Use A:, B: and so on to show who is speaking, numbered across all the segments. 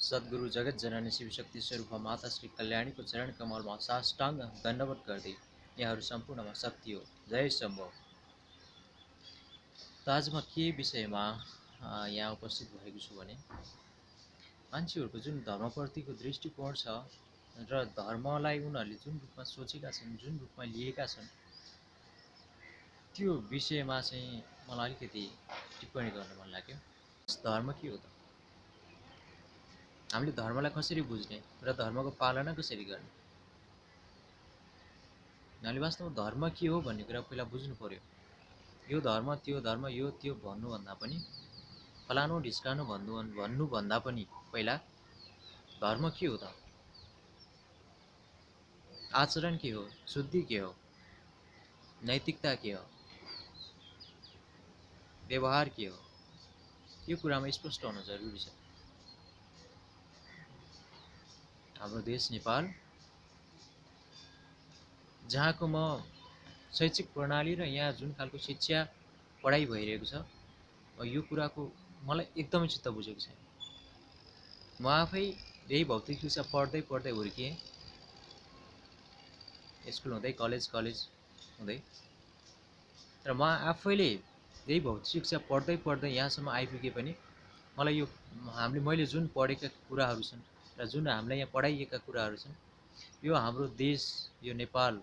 A: सद्गुरु जगत जननी शिवशक्ति स्वरूप माता श्री कल्याणी को चरण कमल में साष्टांग दंडवत गर्दै यहाँहरू सम्पूर्णमा शक्ति हो। जय शम्भो। त आज म के विषयमा यहाँ उपस्थित भएको छु भने मान्छेहरूको जुन धर्मप्रतिको दृष्टिकोण छ र धर्मलाई उनीहरूले जुन रूपमा सोचेका छन्, जुन रूपमा लिएका छन्, त्यो विषयमा चाहिँ मलाई अलिकति टिप्पणी गर्न मन लाग्यो। धर्म के हो त? हामीले धर्मलाई कसरी बुझ्ने र धर्मको पालना कसरी गर्ने? हामीले वास्तवमा धर्म के हो भन्ने कुरा पहिला बुझ्नु पर्यो। यो धर्म त्यो धर्म यो त्यो भन्नुभन्दा पनि, फलानु ढिस्कानु भन्नुभन्दा पनि पहिला धर्म के हो त? आचरण के हो? शुद्धि के हो? नैतिकता के हो? व्यवहार के हो? यो कुरामा स्पष्ट हुन जरुरी छ। हाम्रो देश नेपाल, जहाँको म शैक्षिक प्रणाली र यहाँ जुन खालको शिक्षा पढाइ भइरहेको छ, यो कुराको मलाई एकदमै चित्त बुझेको छैन। म आफै यही भौतिक शिक्षा पढ्दै पढ्दै हुर्किएँ, स्कुल हुँदै कलेज हुँदै, तर म आफैले यही भौतिक शिक्षा पढ्दै पढ्दै यहाँसम्म आइपुगे पनि मलाई यो मैले जुन पढेका कुराहरू छन् र जुन हामीलाई यहाँ पढाइएका कुराहरू छन्, यो हाम्रो देश, यो नेपाल,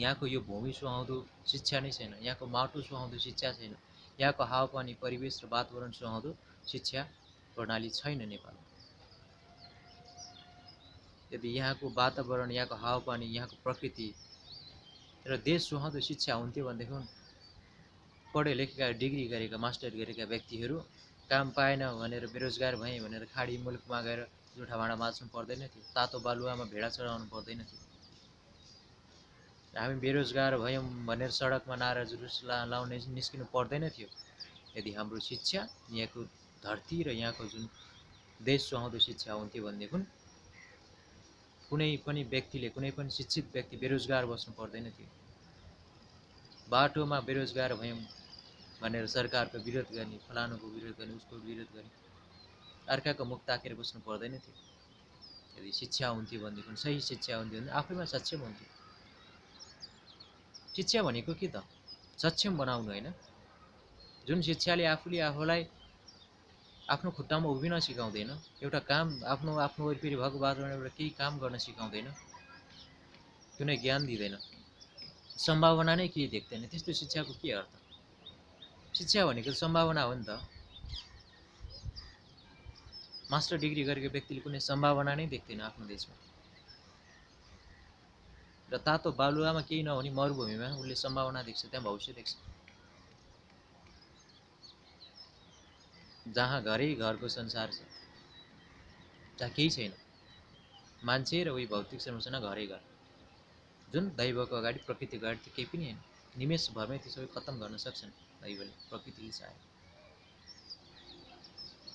A: यहाँको यो भूमि सुहाउँदो शिक्षा नै छैन, यहाँको माटो सुहाउँदो शिक्षा छैन, यहाँको हावापानी परिवेश र वातावरण सुहाउँदो शिक्षा प्रणाली छैन नेपालमा। यदि यहाँको वातावरण, यहाँको हावापानी, यहाँको प्रकृति र देश सुहाउँदो शिक्षा हुन्थ्यो भनेदेखि पढे लेखेका, डिग्री गरेका, मास्टर गरेका व्यक्तिहरू काम पाएन भनेर बेरोजगार भए भनेर खाडी मुलुकमा गएर जुठा भाँडा माझ्नु पर्दैन थियो, तातो बालुवामा भेडा चढाउनु पर्दैन थियो। हामी बेरोजगार भयौँ भनेर सडकमा नारा जुलुस लाउने निस्किनु पर्दैन थियो यदि हाम्रो शिक्षा, यहाँको धरती र यहाँको जुन देश सुहाउँदो शिक्षा हुन्थ्यो भनेदेखि कुनै पनि व्यक्तिले, कुनै पनि शिक्षित व्यक्ति बेरोजगार बस्नु पर्दैन थियो। बाटोमा बेरोजगार भयौँ भनेर सरकारको विरोध गर्ने, फलानुको विरोध गर्ने, उसको विरोध गर्ने, अर्काको मुख ताकेर बस्नु पर्दैन थियो। यदि शिक्षा हुन्थ्यो भनेदेखि, सही शिक्षा हुन्थ्यो भने आफैमा सक्षम हुन्थ्यो। शिक्षा भनेको के त? सक्षम बनाउनु होइन। जुन शिक्षाले आफूलाई आफ्नो खुट्टामा उभिन सिकाउँदैन, एउटा काम आफ्नो वरिपरि भएको वातावरणबाट केही काम गर्न सिकाउँदैन, कुनै ज्ञान दिँदैन, सम्भावना नै केही देख्दैन, त्यस्तो शिक्षाको के अर्थ? शिक्षा भनेको सम्भावना हो नि त। मास्टर डिग्री गरेको व्यक्तिले कुनै सम्भावना नै देख्दैन आफ्नो देशमा, र तातो बालुवामा केही नहुने मरुभूमिमा उसले सम्भावना देख्छ, त्यहाँ भविष्य देख्छ। जहाँ घरै घरको संसार छ, जहाँ केही छैन, मान्छे र उही भौतिक संरचना घरै घर, जुन दैवको अगाडि, प्रकृतिको अगाडि त्यो केही पनि होइन। निमेष भरमै त्यो सबै खत्तम गर्न सक्छन् दैवले, प्रकृतिले चाहे।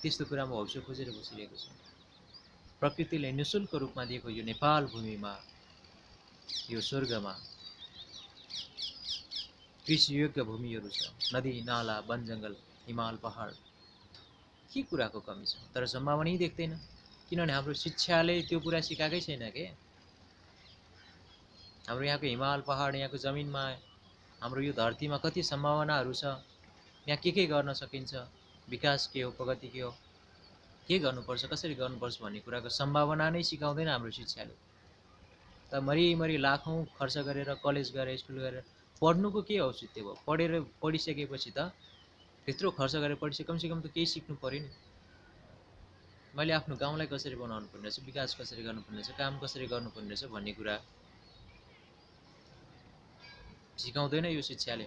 A: त्यस्तो कुरामा भविष्य खोजेर बसिरहेको छ। प्रकृतिले निःशुल्क रूपमा दिएको यो नेपाल भूमिमा, यो स्वर्गमा कृषियोग्य भूमिहरू छ, नदी नाला, वन जङ्गल, हिमाल पहाड, के कुराको कमी छ? तर सम्भावनै देख्दैन, किनभने हाम्रो शिक्षाले त्यो कुरा सिकाएकै छैन के। हाम्रो यहाँको हिमाल पहाड, यहाँको जमिनमा, हाम्रो यो धरतीमा कति सम्भावनाहरू छ, यहाँ के गर्न सकिन्छ, विकास के हो, प्रगति के हो, के गर्नुपर्छ, कसरी गर्नुपर्छ भन्ने कुराको सम्भावना नै सिकाउँदैन हाम्रो शिक्षाले। त मरिमरि लाखौँ खर्च गरेर कलेज गएर, स्कुल गएर पढ्नुको के औचित्य भयो? पढिसकेपछि त त्यत्रो खर्च गरेर पढिसके कमसेकम त केही सिक्नु पर्यो नि। मैले आफ्नो गाउँलाई कसरी बनाउनु पर्ने रहेछ, विकास कसरी गर्नुपर्ने रहेछ, काम कसरी गर्नुपर्ने रहेछ भन्ने कुरा सिकाउँदैन यो शिक्षाले।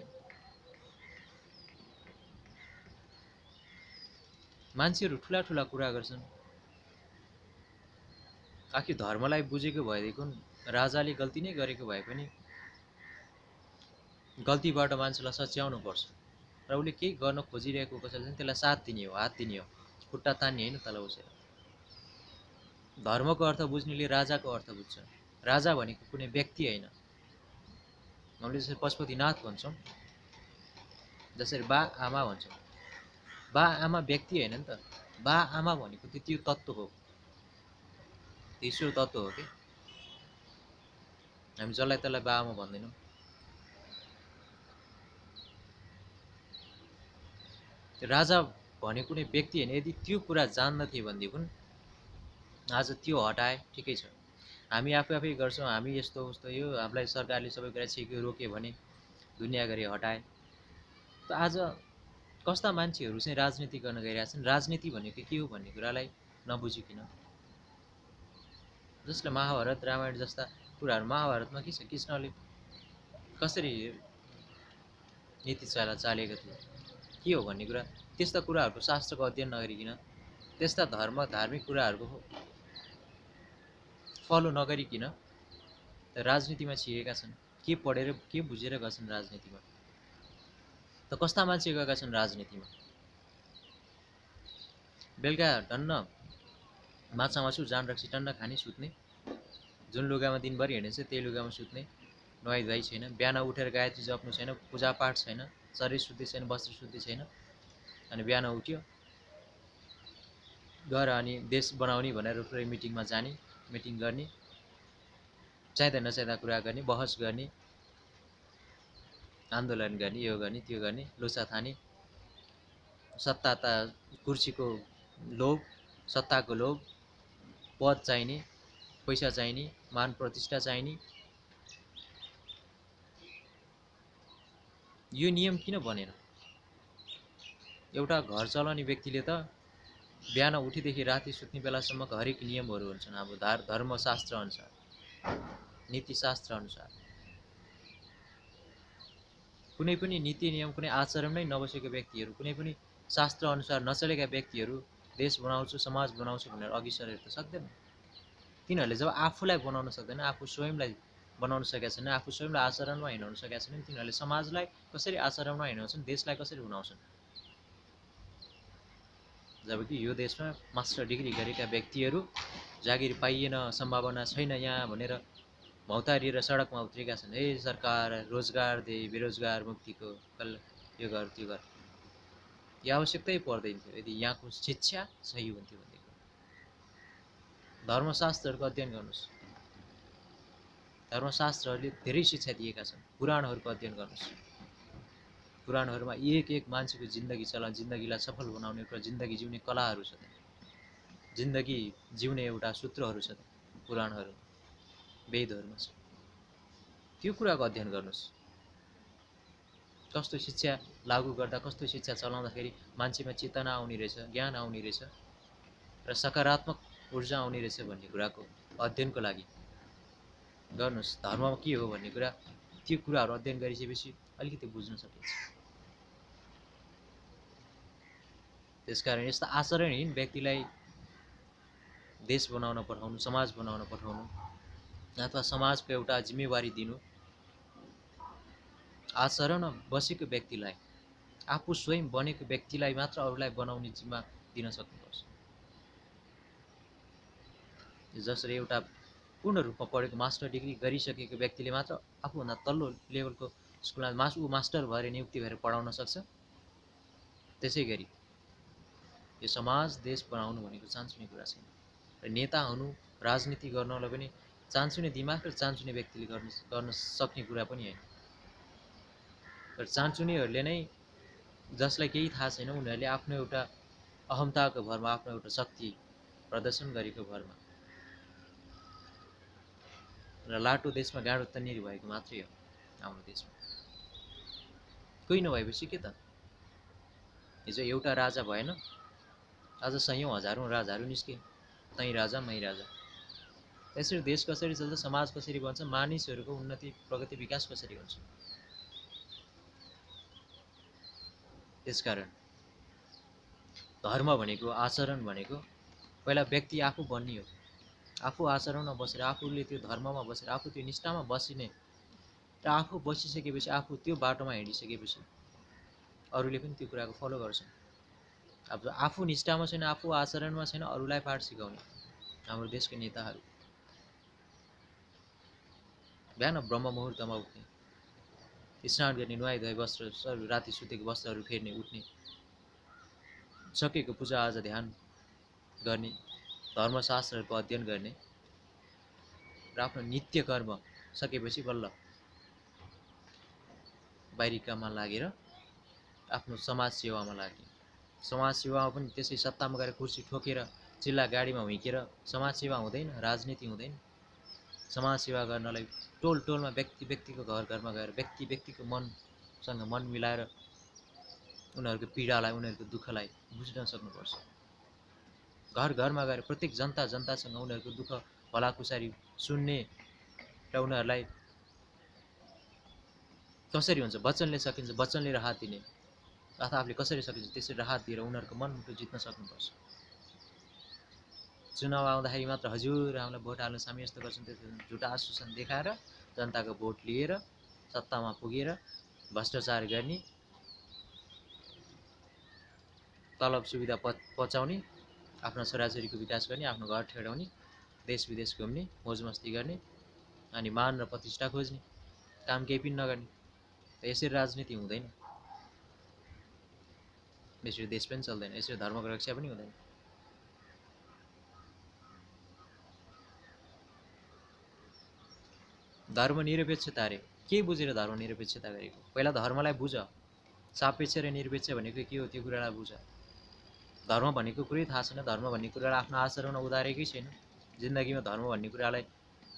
A: मान्छेहरू ठुला ठुला कुरा गर्छन्। आखिर धर्मलाई बुझेको भएदेखि राजाले गल्ती नै गरेको भए पनि गल्तीबाट मान्छेलाई सच्याउनु पर्छ, र उसले केही गर्न खोजिरहेको कसैले त्यसलाई साथ दिने हो, हात दिने हो, खुट्टा तान्ने होइन तल बसेर। धर्मको अर्थ बुझ्नेले राजाको अर्थ बुझ्छ। राजा भनेको कुनै व्यक्ति होइन। हामीले जसरी पशुपतिनाथ भन्छौँ, जसरी बा आमा भन्छौँ, बा आमा व्यक्ति होइन नि त। बा आमा भनेको त्यो तत्त्व हो, ईश्वर तत्त्व हो कि हामी जसलाई त्यसलाई बा आमा भन्दैनौँ। राजा भने कुनै व्यक्ति होइन। यदि त्यो कुरा जान्दथे भनेदेखि आज त्यो हटाए ठिकै छ। हामी आफै गर्छौँ, हामी यस्तो उस्तो, यो हामीलाई सरकारले सबै कुरा छिक्यो रोक्यो भने दुनियाँ गरी हटाए। त आज कस्ता मान्छेहरू चाहिँ राजनीति गर्न गइरहेछन्, राजनीति भनेको के हो भन्ने कुरालाई नबुझिकन, जसले महाभारत रामायण जस्ता कुराहरू, महाभारतमा के छ, कृष्णले कसरी नीति चालेको थियो के हो भन्ने कुरा, त्यस्ता कुराहरूको शास्त्रको अध्ययन नगरिकन, त्यस्ता धार्मिक कुराहरूको फलो नगरिकन राजनीतिमा छिरेका छन्। के पढेर के बुझेर गर्छन् राजनीतिमा? त कस्ता मान्छे गएका छन् राजनीतिमा? बेलुका टन्न माछा मासु जान रक्सी टन्न खाने सुत्ने, जुन लुगामा दिनभरि हिँडेछ त्यही लुगामा सुत्ने, नुहाइ धुवाइ छैन, बिहान उठेर गायत्री जप्नु छैन, पूजापाठ छैन, शरीर शुद्धि छैन, वस्त्र शुद्धि छैन, अनि बिहान उठ्यो गएर अनि देश बनाउने भनेर पुरै मिटिङमा जाने, मिटिङ गर्ने, चाहिँदा नचाहिँदा कुरा गर्ने, बहस गर्ने, आन्दोलन गर्ने, यो गर्ने त्यो गर्ने, लोसा थाने, सत्ता कुर्सीको लोभ, सत्ताको लोभ, पद चाहिने, पैसा चाहिने, मान प्रतिष्ठा चाहिने। यो नियम किन बनेन? एउटा घर चलाउने व्यक्तिले त बिहान उठेदेखि राति सुत्ने बेलासम्म हरेक नियमहरू हुन्छन् अब धर्मशास्त्र अनुसार, नीतिशास्त्र अनुसार। कुनै पनि नीति नियम, कुनै आचरण नै नबसेका व्यक्तिहरू, कुनै पनि शास्त्र अनुसार नचलेका व्यक्तिहरू देश बनाउँछु समाज बनाउँछु भनेर अघि सरेर त सक्दैन। तिनीहरूले जब आफूलाई बनाउन सक्दैन, आफू स्वयंलाई बनाउन सकेका छैन, आफू स्वयंलाई आचरणमा हिँडाउन सकेका छैनन्, तिनीहरूले समाजलाई कसरी आचरणमा हिँडाउँछन्, देशलाई कसरी बनाउँछन्? जबकि यो देशमा मास्टर डिग्री गरेका व्यक्तिहरू जागिर पाइएन, सम्भावना छैन यहाँ भनेर भौतारिएर सडकमा उत्रेका छन्। ए सरकार रोजगार दे, बेरोजगार मुक्तिको यो गर त्यो गर। यो आवश्यकतै पर्दैन थियो यदि यहाँको शिक्षा सही हुन्थ्यो भनेदेखि। धर्मशास्त्रहरूको अध्ययन गर्नुहोस्, धर्मशास्त्रहरूले धेरै शिक्षा दिएका छन्। पुराणहरूको अध्ययन गर्नुहोस्, पुराणहरूमा एक एक मान्छेको जिन्दगी जिन्दगीलाई सफल बनाउने एउटा जिन्दगी जिउने कलाहरू छ, जिन्दगी जिउने एउटा सूत्रहरू छ पुराणहरू, वेदहरूमा छ। त्यो कुराको अध्ययन गर्नुहोस्। कस्तो शिक्षा लागू गर्दा, कस्तो शिक्षा चलाउँदाखेरि मान्छेमा चेतना आउने रहेछ, ज्ञान आउने रहेछ र सकारात्मक ऊर्जा आउने रहेछ भन्ने कुराको अध्ययनको लागि गर्नुहोस्। धर्ममा के हो भन्ने कुरा, त्यो कुराहरू अध्ययन गरिसकेपछि अलिकति बुझ्न सकिन्छ। त्यसकारण यस्ता आचरणहीन व्यक्तिलाई देश बनाउन पठाउनु, समाज बनाउन पठाउनु, अथवा समाजको एउटा जिम्मेवारी दिनु, आचरणमा बसेको व्यक्तिलाई, आफू स्वयं बनेको व्यक्तिलाई मात्र अरूलाई बनाउने जिम्मा दिन सक्नुपर्छ। जसरी एउटा पूर्ण रूपमा पढेको मास्टर डिग्री गरिसकेको व्यक्तिले मात्र आफूभन्दा तल्लो लेभलको स्कुलमा ऊ मास्टर भएर नियुक्ति भएर पढाउन सक्छ, त्यसै गरी यो समाज देश बनाउनु भनेको चान्चुने कुरा छैन। र नेता हुनु, राजनीति गर्नलाई पनि चान्चुने दिमाग र चान्चुने व्यक्तिले गर्न सक्ने कुरा पनि होइन। र चान्चुनेहरूले नै, जसलाई केही थाहा छैन, उनीहरूले आफ्नो एउटा अहमताको भरमा, आफ्नो एउटा शक्ति प्रदर्शन गरेको भरमा र लाटो देशमा गाँडो तन्नेरी भएको मात्रै हो हाम्रो देशमा। कोही नभएपछि के त? हिजो एउटा राजा भएन, आज सयौँ हजारौँ राजाहरू निस्के, तै राजा मै राजा। त्यसरी देश कसरी चल्छ, समाज कसरी बन्छ, मानिसहरूको उन्नति प्रगति विकास कसरी हुन्छ? त्यसकारण धर्म भनेको, आचरण भनेको पहिला व्यक्ति आफू बन्ने हो। आफू आचरणमा बसेर, आफूले त्यो धर्ममा बसेर, आफू त्यो निष्ठामा बसिने र आफू बसिसकेपछि, आफू त्यो बाटोमा हिँडिसकेपछि अरूले पनि त्यो कुराको फलो गर्छन्। अब आफू निष्ठामा छैन, आफू आचरणमा छैन, अरूलाई पाठ सिकाउने हाम्रो देशको नेताहरू। बिहान ब्रह्म मुहुर्तमा उठ्ने, स्नान गर्ने, नुहाइ धुवाइ वस्त्र, राति सुतेको वस्त्रहरू फेर्ने, उठ्ने, सकेको पूजा आज ध्यान गर्ने, धर्मशास्त्रहरूको अध्ययन गर्ने र आफ्नो नित्य कर्म सकेपछि बल्ल बाहिरी काममा लागेर आफ्नो समाज सेवामा लाग्ने। समाज सेवामा पनि त्यसै सत्तामा गएर कुर्सी ठोकेर चिल्ला गाडीमा हुर्केर समाज सेवा हुँदैन, राजनीति हुँदैन। समाज सेवा गर्नलाई टोल टोलमा व्यक्ति व्यक्तिको घर घरमा गएर व्यक्ति व्यक्तिको मनसँग मन मिलाएर उनीहरूको पीडालाई, उनीहरूको दुःखलाई बुझ्न सक्नुपर्छ। घर घरमा गएर प्रत्येक जनता जनतासँग उनीहरूको दुःख भलाकुसारी सुन्ने र उनीहरूलाई कसरी हुन्छ वचनले सकिन्छ वचनले राहत दिने, अथवा आफूले कसरी सकिन्छ त्यसरी राहत दिएर उनीहरूको मनमुटु जित्न सक्नुपर्छ। चुनाव आउँदाखेरि मात्र हजुर हामीलाई भोट हाल्नु हामी यस्तो गर्छौँ त्यस्तो झुटा आश्वासन देखाएर जनताको भोट लिएर सत्तामा पुगेर भ्रष्टाचार गर्ने, तलब सुविधा पचाउने, आफ्नो छोराछोरीको विकास गर्ने, आफ्नो घर ठेडाउने, देश विदेश घुम्ने, मोजमस्ती गर्ने, अनि मान र प्रतिष्ठा खोज्ने, काम केही पनि नगर्ने। यसरी राजनीति हुँदैन, यसरी देश पनि चल्दैन, यसरी धर्मको रक्षा पनि हुँदैन। धर्मनिरपेक्षता रे के बुझेर धर्मनिरपेक्षता गरेको? पहिला धर्मलाई बुझ, सापेक्ष र निरपेक्ष भनेको के हो त्यो कुरालाई बुझ। धर्म भनेको कुरै थाहा छैन, धर्म भन्ने कुरालाई आफ्नो आचरणमा उतारेकै छैन, जिन्दगीमा धर्म भन्ने कुरालाई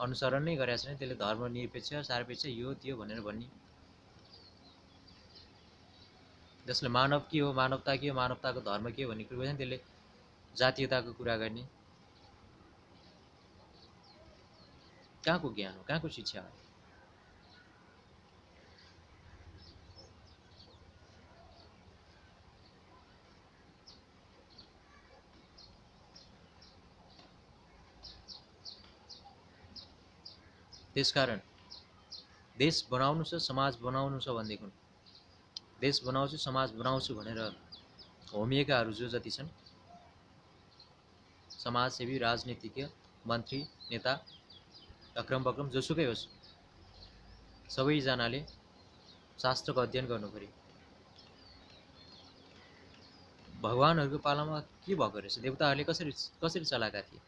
A: अनुसरण नै गरेको छैन, त्यसले धर्मनिरपेक्ष सापेक्ष यो त्यो भनेर भन्ने। जसले मानव के हो, मानवता के हो, मानवताको धर्म के हो भन्ने कुरा बुझ्दैन, त्यसले जातीयताको कुरा गर्ने। कहाँको ज्ञान हो, कहाँको शिक्षा हो? त्यसकारण देश बनाउनु छ, समाज बनाउनु छ भनेदेखि देश बनाउँछु समाज बनाउँछु भनेर होमिएकाहरू जो जति छन्, समाजसेवी, राजनीतिज्ञ, मन्त्री, नेता, अक्रम बक्रम जोसुकै होस्, सबैजनाले शास्त्रको अध्ययन गर्नु पर्यो। भगवानहरूको पालामा के भएको रहेछ, देवताहरूले कसरी चलाएका थिए?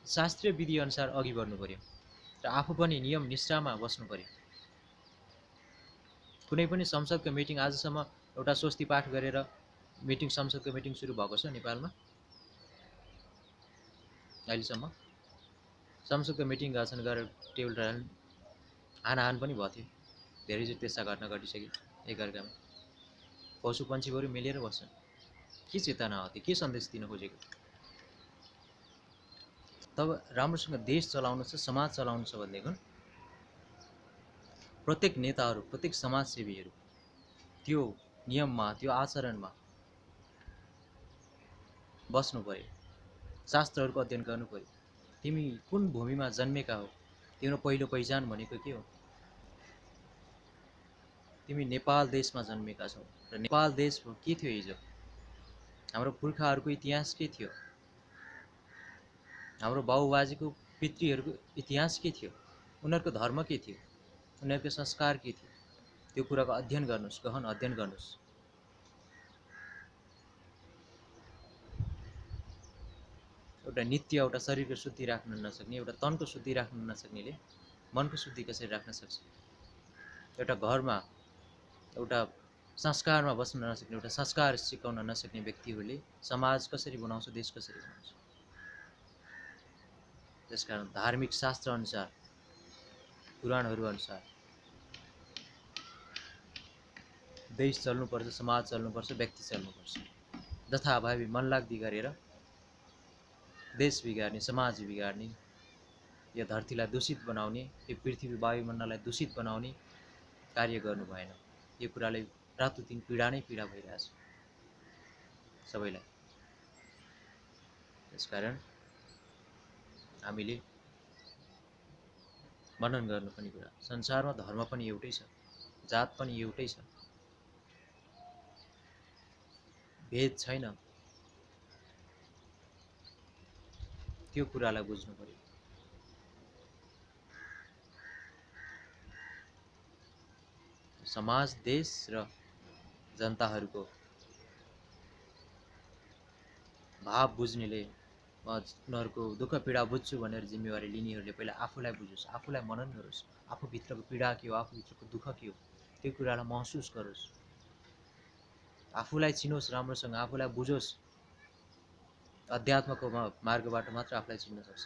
A: शास्त्रीय विधि अनुसार अघि बढ्नु पर्यो र आफू पनि नियम निष्ठामा बस्नु पर्यो। कुनै पनि संसदको मिटिङ आजसम्म एउटा स्वस्ति पाठ गरेर मिटिङ, संसदको मिटिङ सुरु भएको छ नेपालमा? अहिलेसम्म संसदको मिटिङ गर्छन्, गरेर टेबल टाल हानाहान पनि भएको थियो, धेरैचोटि त्यस्ता घटना घटिसक्यो। एकअर्कामा पशु पन्छीहरू मिलेर बस्छन्। के चेतना हो त्यो? के सन्देश दिन खोजेको? तब राम्रोसँग देश चलाउनु छ, समाज चलाउनु छ भनेदेखि प्रत्येक नेताहरू, प्रत्येक समाजसेवीहरू त्यो नियममा, त्यो आचरणमा बस्नु पर्यो, शास्त्रहरूको अध्ययन गर्नु पर्यो। तिमी कुन भूमिमा जन्मेका हो, तिम्रो पहिलो पहिचान भनेको के हो? तिमी नेपाल देशमा जन्मेका छौ र नेपाल देश के थियो हिजो? हाम्रो पुर्खाहरूको इतिहास के थियो? हाम्रो बाबुबाजेको पितृहरूको इतिहास के थियो? उनीहरूको धर्म के थियो? उनीहरूको संस्कार के थियो? त्यो कुराको अध्ययन गर्नुहोस्, गहन अध्ययन गर्नुहोस्। एउटा नित्य एउटा शरीरको शुद्धि राख्न नसक्ने, एउटा तनको शुद्धि राख्न नसक्नेले मनको शुद्धि कसरी राख्न सक्छ? एउटा घरमा एउटा संस्कारमा बस्न नसक्ने, एउटा संस्कार सिकाउन नसक्ने व्यक्तिहरूले समाज कसरी बनाउँछ, देश कसरी बनाउँछ? त्यसकारण धार्मिक शास्त्र अनुसार, पुराणहरू अनुसार देश चल्नुपर्छ, समाज चल्नुपर्छ, व्यक्ति चल्नुपर्छ। जथाभावी मनलाग्दी गरेर देश बिगार्ने, समाज बिगार्ने, यो धरतीलाई दूषित बनाउने, यो पृथ्वी वायुमण्डललाई दूषित बनाउने कार्य गर्नु भएन। यो कुराले रातोदिन पीडा नै पीडा भइरहेछ सबैलाई। त्यसकारण हामीले मनन गर्नुपर्ने कुरा, संसारमा धर्म पनि एउटै छ, जात पनि एउटै छ, भेद छैन। त्यो कुरालाई बुझ्नु पर्यो। समाज, देश र जनताहरूको भाव बुझ्नेले उनीहरूको दुःख पीडा बुझ्छु भनेर जिम्मेवारी लिनेहरूले पहिला आफूलाई बुझोस्, आफूलाई मनन गरोस्, आफूभित्रको पीडा के हो, आफूभित्रको दुःख के हो, त्यो कुरालाई महसुस गरोस्, आफूलाई चिनोस् राम्रोसँग, आफूलाई बुझोस्। अध्यात्मको मार्गबाट मात्र आफूलाई चिन्न सक्छ।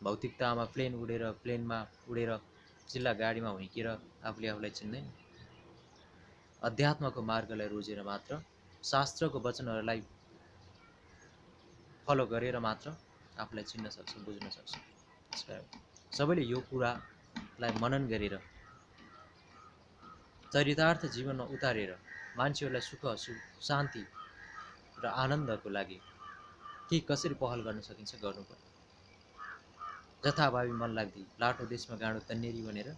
A: भौतिकतामा प्लेनमा उडेर चिल्ला गाडीमा हुर्किएर आफूले आफूलाई चिन्दैन। अध्यात्मको मार्गलाई रोजेर मात्र, शास्त्रको वचनहरूलाई फलो गरेर मात्र आफूलाई चिन्न सक्छ, बुझ्न सक्छ। त्यसकारण सबैले यो कुरालाई मनन गरेर चरितार्थ जीवनमा उतारेर मान्छेहरूलाई सुख, शान्ति र आनन्दको लागि के कसरी पहल गर्न सकिन्छ गर्नुपर्छ। जथाभावी मन लाग्दी लाटो देशमा गाँडो तन्नेरी भनेर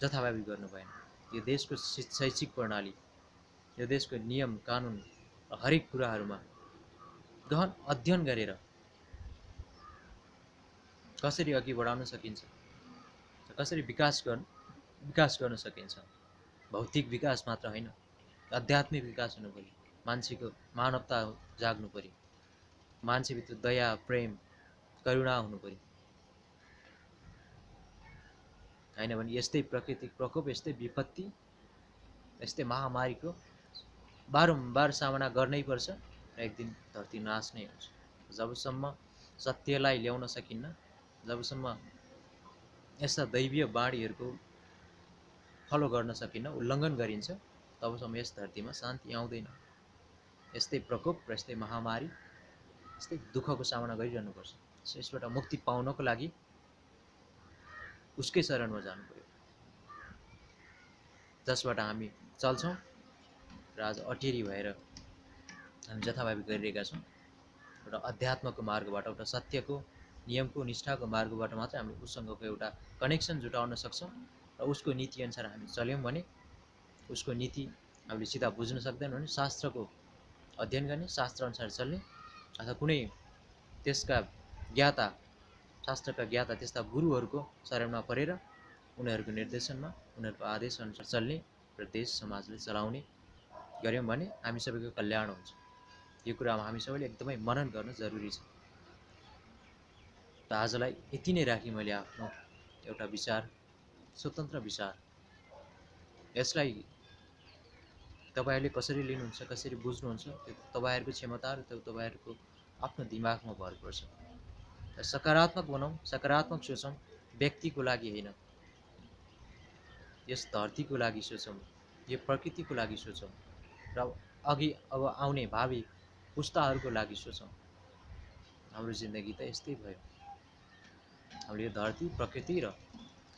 A: जथाभावी गर्नु भएन। यो देशको शैक्षिक प्रणाली, यो देशको नियम कानुन र हरेक कुराहरूमा गहन अध्ययन गरेर कसरी अघि बढाउन सकिन्छ, कसरी विकास गर्न सकिन्छ। भौतिक विकास मात्र होइन, आध्यात्मिक विकास हुनु पर्यो। मान्छेको मानवता जाग्नु पर्यो, मान्छेभित्र दया, प्रेम, करुणा हुनु पर्यो। होइन भने यस्तै प्राकृतिक प्रकोप, यस्तै विपत्ति, यस्तै महामारीको बारम्बार सामना गर्नै पर्छ र एक दिन धरती नाश नै हुन्छ। जबसम्म सत्यलाई ल्याउन सकिन्न, जबसम्म यस्ता दैवीय बाणीहरूको फलो गर्न सकिन्न, उल्लङ्घन गरिन्छ, तबसम्म यस धरतीमा शान्ति आउँदैन। यस्तै प्रकोप र यस्तै महामारी, यस्तै दुःखको सामना गरिरहनुपर्छ। यसबाट मुक्ति पाउनको लागि उसकै शरणमा जानु पर्यो, जसबाट हामी चल्छौँ र आज अटेरी भएर हामी जथाभावी गरिरहेका छौँ। एउटा अध्यात्मको मार्गबाट, एउटा सत्यको, नियमको, निष्ठाको मार्गबाट मात्रै हामी उसँगको एउटा कनेक्सन जुटाउन सक्छौँ र उसको नीतिअनुसार हामी चल्यौँ भने, उसको नीति हामीले सिधा बुझ्न सक्दैनौँ भने शास्त्रको अध्ययन गर्ने, शास्त्रअनुसार चल्ने, अथवा कुनै त्यसका ज्ञाता, शास्त्रका ज्ञाता त्यस्ता गुरुहरूको शरणमा परेर उनीहरूको निर्देशनमा, उनीहरूको आदेशअनुसार चल्ने र देश समाजलाई चलाउने गऱ्यौँ भने हामी सबैको कल्याण हुन्छ। यो कुरामा हामी सबैले एकदमै मनन गर्न जरुरी छ। त आजलाई यति नै राखी मैले आफ्नो एउटा विचार, स्वतन्त्र विचार। यसलाई तपाईहरूले कसरी लिनुहुन्छ, कसरी बुझ्नुहुन्छ, त्यो तपाईहरूको क्षमता र त्यो तपाईहरूको आफ्नो दिमागमा भर पर्छ। सकारात्मक बनाऊँ, सकारात्मक सोचौँ, व्यक्तिको लागि होइन, यस धरतीको लागि सोचौँ, यो प्रकृतिको लागि सोचौँ र अघि अब आउने भावी पुस्ताहरूको लागि सोचौँ। हाम्रो जिन्दगी त यस्तै भयो। हामीले यो धरती, प्रकृति र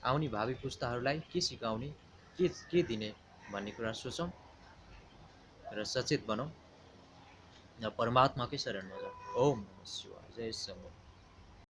A: आउने भावी पुस्ताहरूलाई के सिकाउने, के दिने भन्ने कुरा सोचौँ र सचेत बनौँ र परमात्माकै शरणमा जाउँ। ओम नमः शिवाय। जय शम्भो।